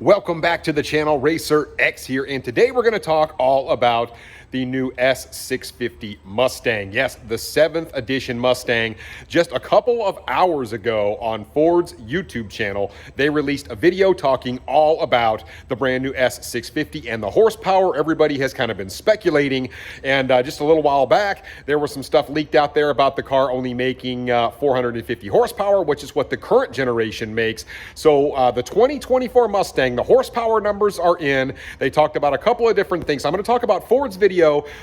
Welcome back to the channel. Racer X here, and today we're going to talk all about the new S650 Mustang. Yes, the 7th edition Mustang. Just a couple of hours ago on Ford's YouTube channel, they released a video talking all about the brand new S650 and the horsepower. Everybody has kind of been speculating, and just a little while back, there was some stuff leaked out there about the car only making 450 horsepower, which is what the current generation makes. So the 2024 Mustang, the horsepower numbers are in. They talked about a couple of different things. I'm going to talk about Ford's video,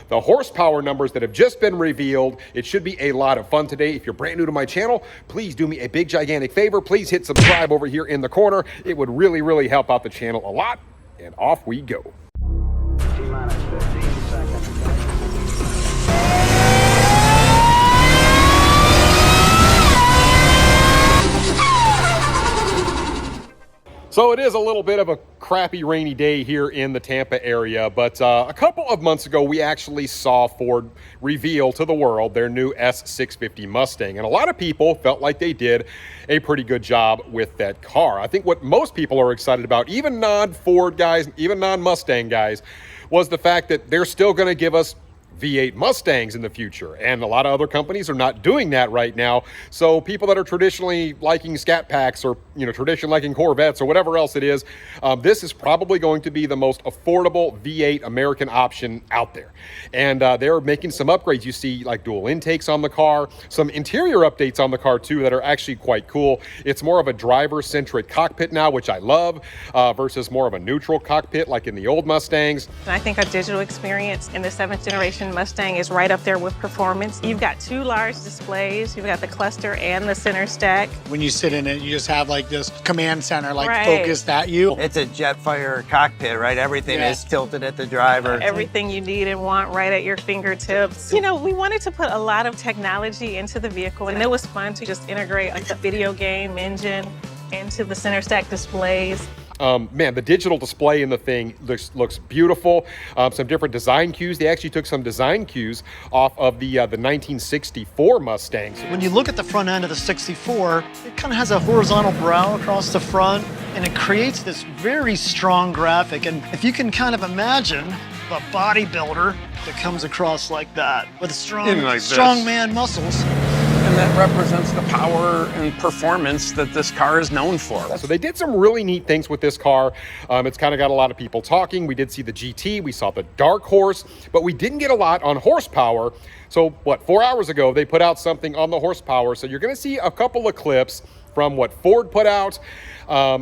the horsepower numbers that have just been revealed. It should be a lot of fun today. If you're brand new to my channel, please do me a big gigantic favor. Please hit subscribe over here in the corner. It would really help out the channel a lot. And off we go. T-minus 15 seconds. So it is a little bit of a crappy rainy day here in the Tampa area, but a couple of months ago, we actually saw Ford reveal to the world their new S650 Mustang. And a lot of people felt like they did a pretty good job with that car. I think what most people are excited about, even non-Ford guys, even non-Mustang guys, was the fact that they're still going to give us V8 Mustangs in the future, and a lot of other companies are not doing that right now. So people that are traditionally liking Scat Packs, or traditionally liking Corvettes or whatever else it is, this is probably going to be the most affordable V8 American option out there. And they're making some upgrades. You see like dual intakes on the car, some interior updates on the car too that are actually quite cool. It's more of a driver-centric cockpit now, which I love, versus more of a neutral cockpit like in the old Mustangs. I think our digital experience in the 7th generation Mustang is right up there with performance. You've got two large displays. You've got the cluster and the center stack. When you sit in it, you just have like this command center Right. focused at you. It's a Jetfire cockpit, right? Everything is tilted at the driver. Everything you need and want right at your fingertips. We wanted to put a lot of technology into the vehicle, and it was fun to just integrate like a video game engine into the center stack displays. Man, the digital display in the thing looks beautiful. Some different design cues. They actually took some design cues off of the 1964 Mustangs. When you look at the front end of the 64, it kind of has a horizontal brow across the front, and it creates this very strong graphic. And if you can kind of imagine a bodybuilder that comes across like that with strong man muscles. And that represents the power and performance that this car is known for. So they did some really neat things with this car. It's kind of got a lot of people talking. We did see the GT, we saw the Dark Horse, but we didn't get a lot on horsepower. So 4 hours ago, they put out something on the horsepower. So you're gonna see a couple of clips from what Ford put out.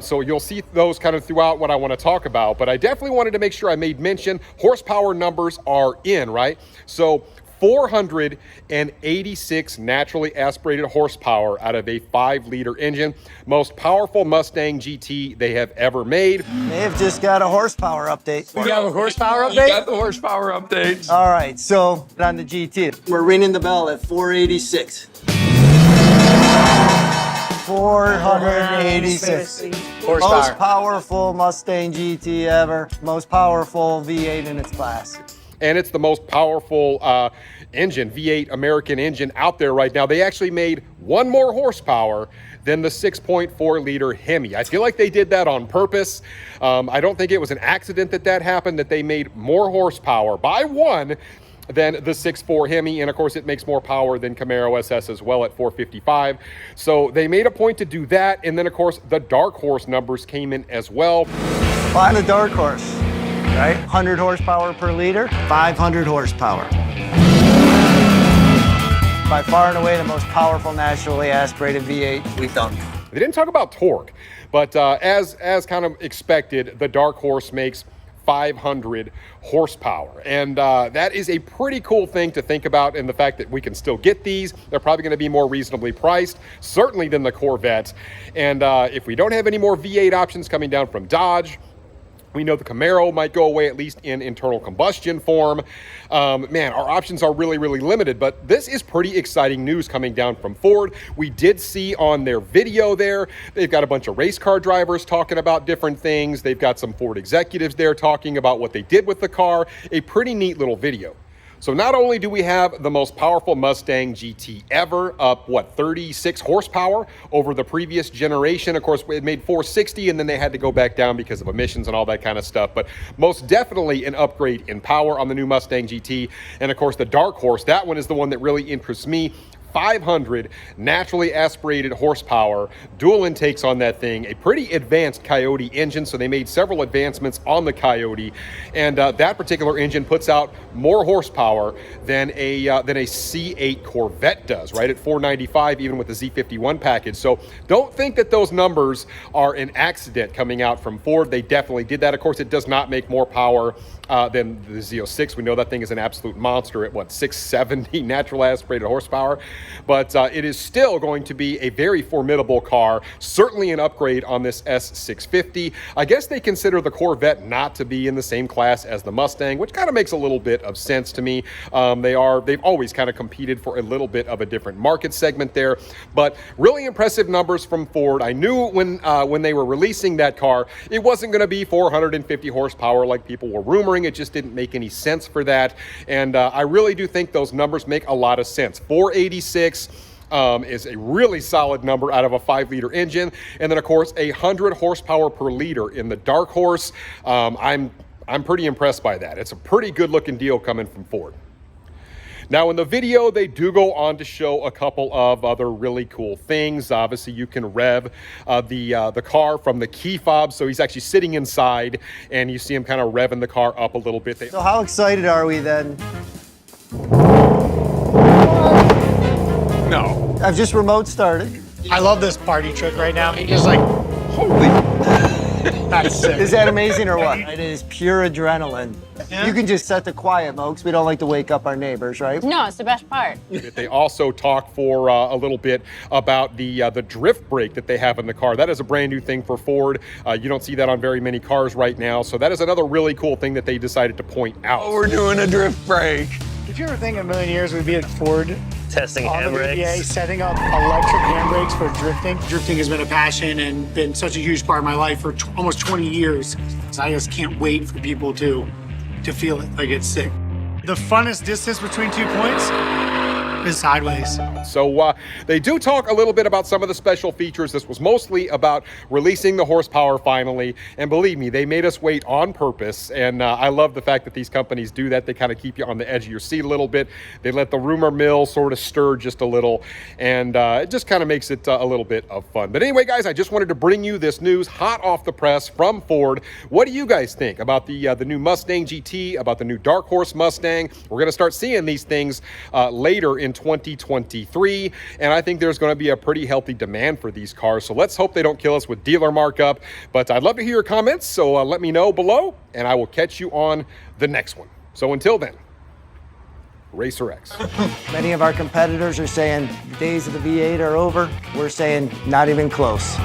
So you'll see those kind of throughout what I want to talk about, but I definitely wanted to make sure I made mention horsepower numbers are in, right? So 486 naturally aspirated horsepower out of a 5-liter engine. Most powerful Mustang GT they have ever made. They've just got a horsepower update. We got a horsepower update? You got the horsepower updates. All right, so on the GT, we're ringing the bell at 486. 486. Horsepower. Most powerful Mustang GT ever. Most powerful V8 in its class. And it's the most powerful engine, V8 American engine out there right now. They actually made one more horsepower than the 6.4-liter Hemi. I feel like they did that on purpose. I don't think it was an accident that happened, that they made more horsepower by one than the 6.4 Hemi, and of course it makes more power than Camaro SS as well at 455. So they made a point to do that, and then of course the Dark Horse numbers came in as well. On the Dark Horse, right? 100 horsepower per liter, 500 horsepower. By far and away the most powerful naturally aspirated V8 we've done. They didn't talk about torque, but as kind of expected, the Dark Horse makes 500 horsepower. And that is a pretty cool thing to think about, in the fact that we can still get these. They're probably going to be more reasonably priced, certainly than the Corvette. And if we don't have any more V8 options coming down from Dodge, we know the Camaro might go away, at least in internal combustion form. Man, our options are really limited, but this is pretty exciting news coming down from Ford. We did see on their video there, they've got a bunch of race car drivers talking about different things. They've got some Ford executives there talking about what they did with the car. A pretty neat little video. So not only do we have the most powerful Mustang GT ever, up, what, 36 horsepower over the previous generation. Of course, it made 460, and then they had to go back down because of emissions and all that kind of stuff. But most definitely an upgrade in power on the new Mustang GT. And of course, the dark horse, that one is the one that really interests me. 500 naturally aspirated horsepower, dual intakes on that thing, a pretty advanced Coyote engine, so they made several advancements on the Coyote, and that particular engine puts out more horsepower than a C8 Corvette does, right at 495, even with the Z51 package. So don't think that those numbers are an accident coming out from Ford. They definitely did that. Of course, it does not make more power than the Z06. We know that thing is an absolute monster at, what, 670 natural aspirated horsepower. But it is still going to be a very formidable car, certainly an upgrade on this S650. I guess they consider the Corvette not to be in the same class as the Mustang, which kind of makes a little bit of sense to me. They've always kind of competed for a little bit of a different market segment there, but really impressive numbers from Ford. I knew when they were releasing that car, it wasn't going to be 450 horsepower like people were rumoring. It just didn't make any sense for that, and I really do think those numbers make a lot of sense. 486 is a really solid number out of a 5-liter engine, and then of course 100 horsepower per liter in the dark horse. I'm pretty impressed by that. It's a pretty good looking deal coming from Ford. Now in the video, they do go on to show a couple of other really cool things. Obviously, you can rev the car from the key fob, so he's actually sitting inside, and you see him kind of revving the car up a little bit. So how excited are we then? No. I've just remote started. I love this party trick right now. He's just like, holy, that's sick. Is that amazing or what? It is pure adrenaline. Yeah. You can just set the quiet mode, 'cause we don't like to wake up our neighbors, right? No, it's the best part. They also talk for a little bit about the drift brake that they have in the car. That is a brand new thing for Ford. You don't see that on very many cars right now. So that is another really cool thing that they decided to point out. Oh, we're doing a drift brake. If you ever think in a million years we'd be at Ford Testing on the VDA, handbrakes. setting up electric handbrakes for drifting. Drifting has been a passion and been such a huge part of my life for almost 20 years. So I just can't wait for people to feel it, like it's sick. The funnest distance between 2 points is sideways. So they do talk a little bit about some of the special features. This was mostly about releasing the horsepower finally. And believe me, they made us wait on purpose. And I love the fact that these companies do that. They kind of keep you on the edge of your seat a little bit. They let the rumor mill sort of stir just a little. And it just kind of makes it a little bit of fun. But anyway, guys, I just wanted to bring you this news hot off the press from Ford. What do you guys think about the new Mustang GT, about the new Dark Horse Mustang? We're going to start seeing these things later in 2023, and I think there's going to be a pretty healthy demand for these cars. So let's hope they don't kill us with dealer markup. But I'd love to hear your comments, so let me know below, and I will catch you on the next one. So until then, Racer X. Many of our competitors are saying the days of the V8 are over. We're saying not even close.